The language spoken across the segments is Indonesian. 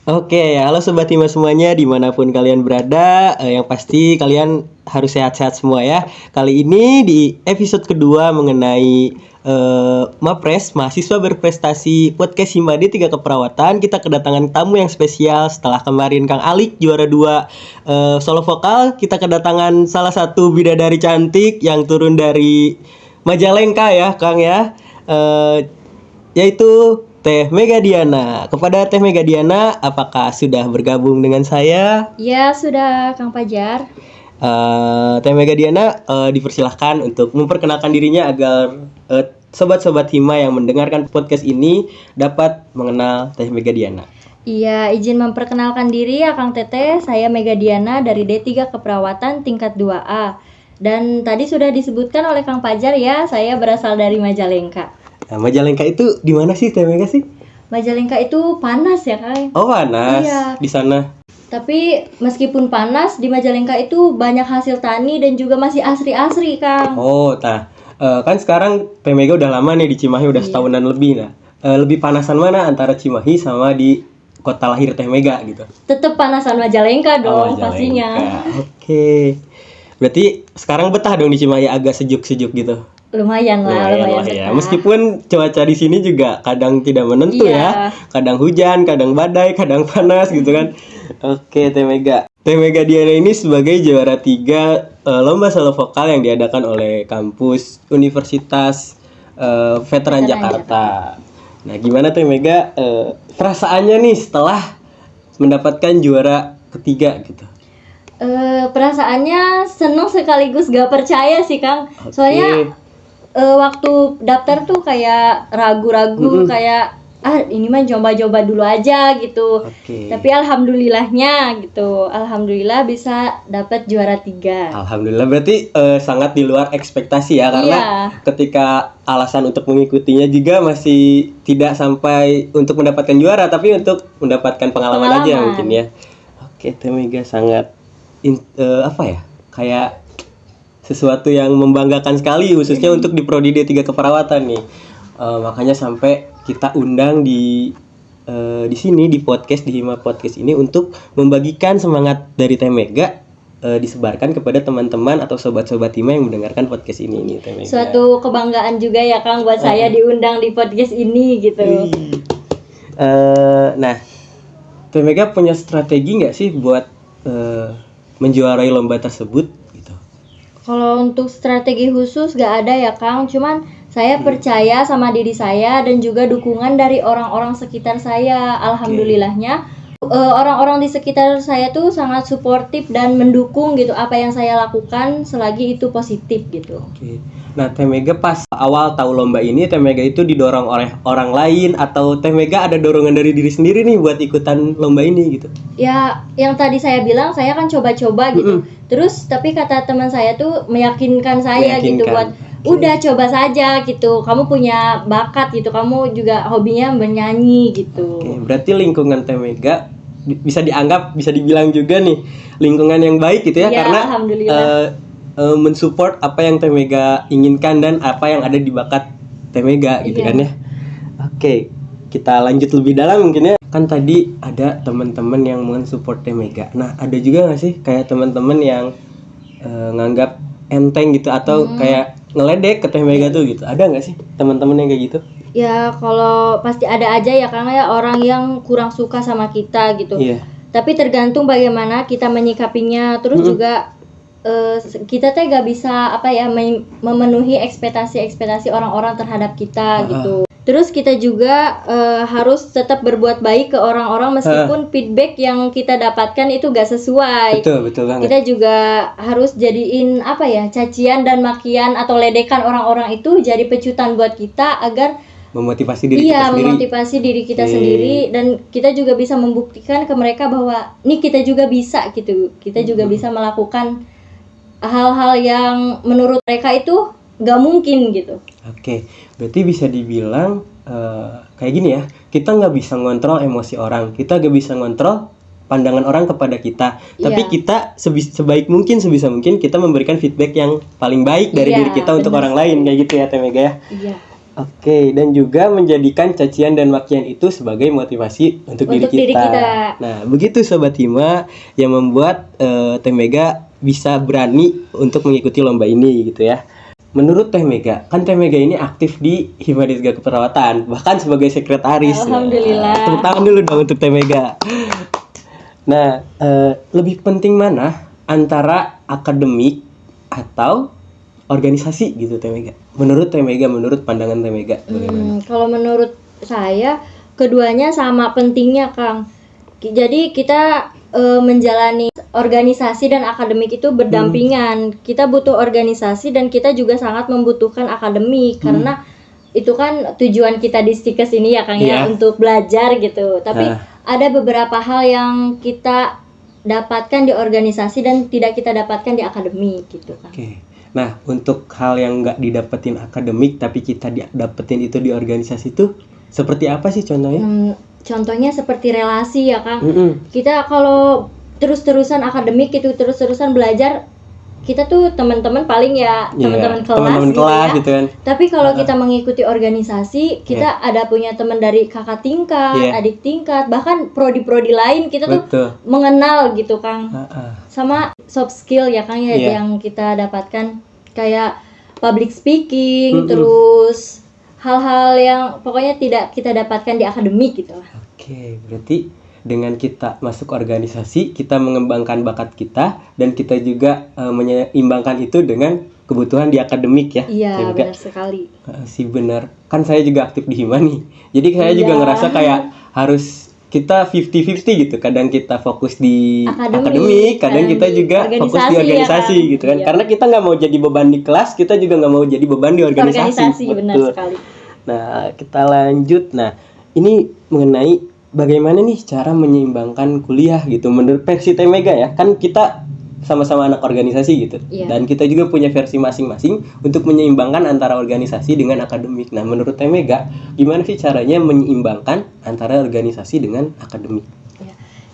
Oke, halo Sobat Hima semuanya dimanapun kalian berada, yang pasti kalian harus sehat-sehat semua ya. Kali ini di episode kedua mengenai Mapres, mahasiswa berprestasi podcast Hima D3 Keperawatan, kita kedatangan tamu yang spesial. Setelah kemarin Kang Alik juara 2 solo vokal, kita kedatangan salah satu bidadari cantik yang turun dari Majalengka ya Kang ya, yaitu Teh Mega Diana. Kepada Teh Mega Diana, apakah sudah bergabung dengan saya? Ya, sudah Kang Pajar. Teh Mega Diana dipersilahkan untuk memperkenalkan dirinya agar sobat-sobat Hima yang mendengarkan podcast ini dapat mengenal Teh Mega Diana. Iya, izin memperkenalkan diri ya Kang Teteh. Saya Mega Diana dari D3 Keperawatan tingkat 2A. Dan tadi sudah disebutkan oleh Kang Pajar ya, saya berasal dari Majalengka. Nah, Majalengka itu di mana sih Teh Mega sih? Majalengka itu panas ya Kang? Oh, panas. Iya. Di sana. Tapi meskipun panas, di Majalengka itu banyak hasil tani dan juga masih asri-asri Kang. Oh, kan sekarang Teh Mega udah lama nih di Cimahi, udah setahunan lebih. Nah, lebih panasan mana antara Cimahi sama di kota lahir Teh Mega gitu? Tetap panasan Majalengka dong Majalengka. pastinya. Oke. Berarti sekarang betah dong di Cimahi, agak sejuk-sejuk gitu. Lumayan lah ya. betah. Meskipun cuaca di sini juga kadang tidak menentu Iya. ya. Kadang hujan, kadang badai, kadang panas gitu kan. Oke, Teh Mega. Teh Mega Diana ini sebagai juara 3 lomba solo vokal yang diadakan oleh kampus Universitas Veteran Jakarta. Nah, gimana Teh Mega perasaannya nih setelah mendapatkan juara ketiga gitu? Perasaannya seneng sekaligus gak percaya sih Kang. Oke. Soalnya waktu daftar tuh kayak ragu-ragu, kayak ini mah coba-coba dulu aja gitu. Oke. Tapi alhamdulillahnya gitu, alhamdulillah bisa dapat juara 3. Alhamdulillah, berarti sangat di luar ekspektasi ya, karena Iya. ketika alasan untuk mengikutinya juga masih tidak sampai untuk mendapatkan juara, tapi untuk mendapatkan pengalaman aja mungkin ya. Oke, Teh Mega sangat kayak sesuatu yang membanggakan sekali, khususnya untuk di Prodi D3 Keperawatan nih. Makanya sampai kita undang di sini di podcast, di Hima Podcast ini untuk membagikan semangat dari Teh Mega, disebarkan kepada teman-teman atau sobat-sobat Hima yang mendengarkan podcast ini nih, Teh Mega. Suatu kebanggaan juga ya Kang buat saya diundang di podcast ini gitu. Nah, Teh Mega punya strategi nggak sih buat menjuarai lomba tersebut gitu? Kalau untuk strategi khusus gak ada ya Kang, cuman saya percaya sama diri saya dan juga dukungan dari orang-orang sekitar saya. Alhamdulillahnya orang-orang di sekitar saya tuh sangat suportif dan mendukung gitu apa yang saya lakukan selagi itu positif gitu. Oke. Nah, Teh Mega pas awal tahu lomba ini, Teh Mega itu didorong oleh orang lain atau Teh Mega ada dorongan dari diri sendiri nih buat ikutan lomba ini gitu? Ya, yang tadi saya bilang saya kan coba-coba gitu. Terus tapi kata teman saya tuh meyakinkan saya gitu buat udah coba saja gitu. Kamu punya bakat gitu. Kamu juga hobinya bernyanyi gitu. Oke, berarti lingkungan Teh Mega bisa dianggap, bisa dibilang juga nih lingkungan yang baik gitu ya, Iya, karena alhamdulillah. mensupport apa yang Teh Mega inginkan dan apa yang ada di bakat Teh Mega gitu Iya. kan ya. Oke, kita lanjut lebih dalam mungkin ya. Kan tadi ada teman-teman yang mensupport Teh Mega. Nah, ada juga nggak sih kayak teman-teman yang nganggap enteng gitu atau kayak ngeledek ke Teh Mega tuh gitu? Ada nggak sih teman-teman yang kayak gitu? Ya kalau pasti ada aja ya karena ya orang yang kurang suka sama kita gitu. Iya. Tapi tergantung bagaimana kita menyikapinya. Terus juga kita teh gak bisa memenuhi ekspektasi orang-orang terhadap kita gitu. Terus kita juga harus tetap berbuat baik ke orang-orang meskipun feedback yang kita dapatkan itu gak sesuai. Betul banget. Kita juga harus jadiin cacian dan makian atau ledekan orang-orang itu jadi pecutan buat kita agar Memotivasi diri kita sendiri. memotivasi diri kita sendiri, dan kita juga bisa membuktikan ke mereka bahwa nih kita juga bisa gitu. Kita juga bisa melakukan hal-hal yang menurut mereka itu gak mungkin gitu. Oke, berarti bisa dibilang kayak gini ya, kita nggak bisa ngontrol emosi orang, kita nggak bisa ngontrol pandangan orang kepada kita, tapi kita sebaik mungkin, sebisa mungkin kita memberikan feedback yang paling baik dari diri kita untuk orang lain, kayak gitu ya Teh Mega ya. Iya. Oke, dan juga menjadikan cacian dan makian itu sebagai motivasi untuk diri diri kita. kita. Nah, begitu Sobat Hima yang membuat Teh Mega bisa berani untuk mengikuti lomba ini gitu ya. Menurut Teh Mega, kan Teh Mega ini aktif di Hima Disga Keperawatan, bahkan sebagai sekretaris. Alhamdulillah. Tepuk tangan dulu dong untuk Teh Mega. Nah, lebih penting mana antara akademik atau organisasi gitu Teh Mega? Menurut Teh Mega, menurut pandangan Teh Mega bagaimana? Kalau menurut saya keduanya sama pentingnya, Kang. Jadi kita menjalani organisasi dan akademik itu berdampingan. Kita butuh organisasi dan kita juga sangat membutuhkan akademik karena itu kan tujuan kita di Stikes ini ya Kang ya, untuk belajar gitu. Tapi ada beberapa hal yang kita dapatkan di organisasi dan tidak kita dapatkan di akademik gitu Kang. Oke. Nah, untuk hal yang nggak didapetin akademik tapi kita dapetin itu di organisasi itu seperti apa sih contohnya? Contohnya seperti relasi ya Kang. Kita kalau terus-terusan akademik itu terus-terusan belajar, kita tuh teman-teman paling ya teman-teman kelas gitu kan. Tapi kalau kita mengikuti organisasi, kita ada punya teman dari kakak tingkat, adik tingkat, bahkan prodi-prodi lain kita tuh mengenal gitu Kang. Sama soft skill ya Kang ya yang kita dapatkan kayak public speaking, terus hal-hal yang pokoknya tidak kita dapatkan di akademik gitu lah. Oke, berarti dengan kita masuk organisasi, kita mengembangkan bakat kita dan kita juga menyeimbangkan itu dengan kebutuhan di akademik ya. Iya, benar sekali. Sih benar. Kan saya juga aktif di Hima nih. Jadi saya juga ngerasa kayak harus kita 50-50 gitu. Kadang kita fokus di akademik, kadang kita juga fokus di organisasi ya, gitu kan. Karena kita nggak mau jadi beban di kelas, kita juga nggak mau jadi beban di organisasi. Benar sekali. Nah, kita lanjut. Nah, ini mengenai bagaimana nih cara menyeimbangkan kuliah gitu. Menurut versi Teh Mega ya, kan kita sama-sama anak organisasi gitu. Dan kita juga punya versi masing-masing untuk menyeimbangkan antara organisasi dengan akademik. Nah, menurut Teh Mega, gimana sih caranya menyeimbangkan antara organisasi dengan akademik?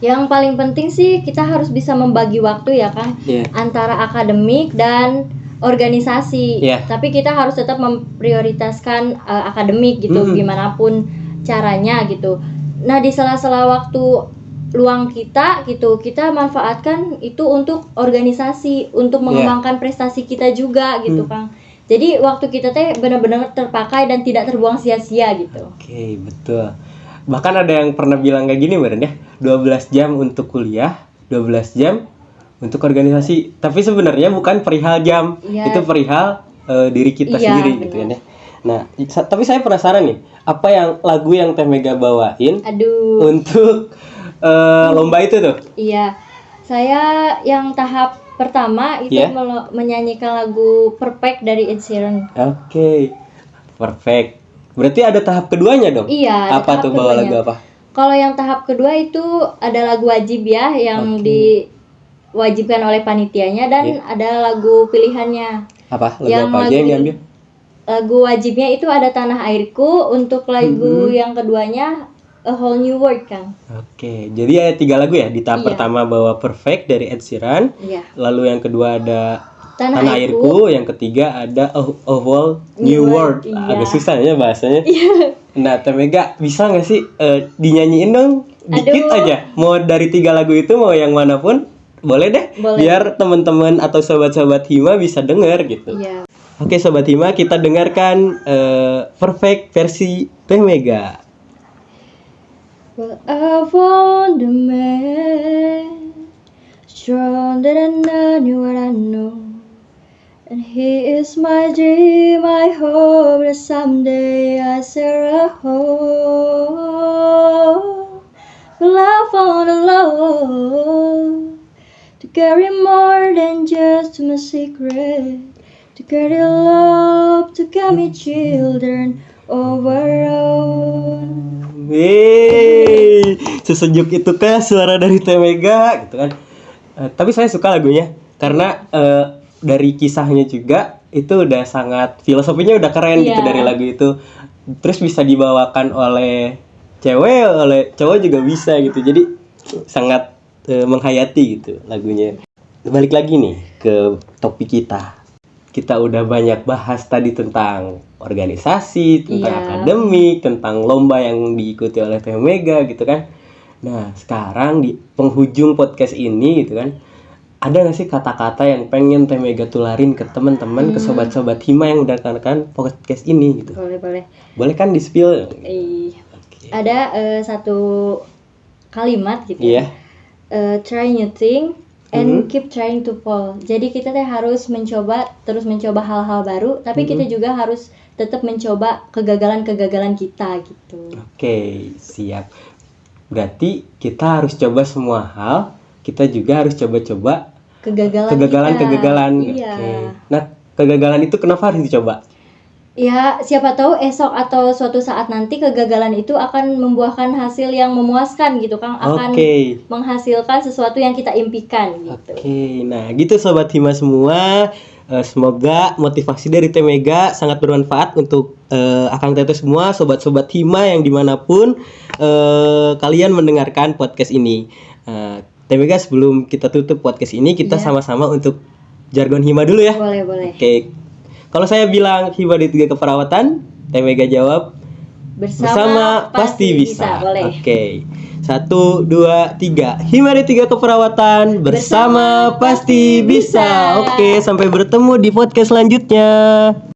Yang paling penting sih kita harus bisa membagi waktu ya Kang, antara akademik dan organisasi. Tapi kita harus tetap memprioritaskan akademik gitu, gimana pun caranya gitu. Nah, di sela-sela waktu luang kita gitu, kita manfaatkan itu untuk organisasi, untuk mengembangkan prestasi kita juga gitu Kang. Jadi waktu kita teh benar-benar terpakai dan tidak terbuang sia-sia gitu. Oke, betul. Bahkan ada yang pernah bilang kayak gini Mbak ya, 12 jam untuk kuliah, 12 jam untuk organisasi. Tapi sebenarnya bukan perihal jam, itu perihal diri kita sendiri gitu kan ya. Nah, tapi saya penasaran nih, apa yang lagu yang Teh Mega bawain untuk lomba itu tuh? Iya, saya yang tahap pertama itu menyanyikan lagu Perfect dari Ed Sheeran. Oke, Perfect. Berarti ada tahap keduanya dong? Iya. Apa tuh bawa lagu apa? Kalau yang tahap kedua itu ada lagu wajib ya, yang diwajibkan oleh panitianya dan ada lagu pilihannya. Apa? Lagu apa aja yang diambil? Lagu wajibnya itu ada Tanah Airku, untuk lagu yang keduanya A Whole New World Kang. Oke, jadi ada 3 lagu ya. Di tahap pertama bawa Perfect dari Ed Sheeran. Lalu yang kedua ada Tanah Airku, yang ketiga ada A Whole New World. Agak susah ya bahasanya. Nah, Teh Mega bisa nggak sih dinyanyiin dong dikit aja? Mau dari 3 lagu itu mau yang manapun boleh deh. Biar teman-teman atau sobat-sobat Hima bisa denger gitu. Oke, Sobat Hima, kita dengarkan Perfect versi Teh Mega. Well, I found a man stronger than anyone I know, and he is my dream. I hope that someday I share a home. Well, I found a love to carry more than just my secret, to carry love, to carry children of our own. Sesejuk itu kah suara dari Teh Mega gitu kan. Tapi saya suka lagunya karena dari kisahnya juga itu udah sangat filosofinya udah keren gitu dari lagu itu. Terus bisa dibawakan oleh cewek, oleh cowok juga bisa gitu. Jadi sangat menghayati gitu lagunya. Balik lagi nih ke topik kita. Kita udah banyak bahas tadi tentang organisasi, tentang Iya. akademik, tentang lomba yang diikuti oleh Teh Mega gitu kan. Nah, sekarang di penghujung podcast ini gitu kan, ada nggak sih kata-kata yang pengen Teh Mega tularin ke teman-teman, ke sobat-sobat Hima yang mendengarkan podcast ini gitu? Boleh. Boleh kan di-spill? Oke. Ada satu kalimat gitu. Iya. Try new thing and keep trying to fall. Jadi kita teh harus terus mencoba hal-hal baru, tapi kita juga harus tetap mencoba kegagalan-kegagalan kita gitu. Oke, siap. Berarti kita harus coba semua hal, kita juga harus coba-coba Kegagalan. Iya. Oke. Nah, kegagalan itu kenapa harus dicoba? Ya, siapa tahu esok atau suatu saat nanti kegagalan itu akan membuahkan hasil yang memuaskan gitu, Kang. Akan menghasilkan sesuatu yang kita impikan gitu. Oke, nah gitu Sobat Hima semua. Semoga motivasi dari Teh Mega sangat bermanfaat untuk Akang Teteh semua, sobat-sobat Hima yang dimanapun kalian mendengarkan podcast ini. Teh Mega, sebelum kita tutup podcast ini, kita sama-sama untuk jargon Hima dulu ya. Boleh. Oke. Kalau saya bilang Hima di 3 keperawatan, Teh Mega jawab bersama pasti bisa. Boleh. Oke. 1, 2, 3. Hima di 3 keperawatan bersama pasti bisa. Oke, sampai bertemu di podcast selanjutnya.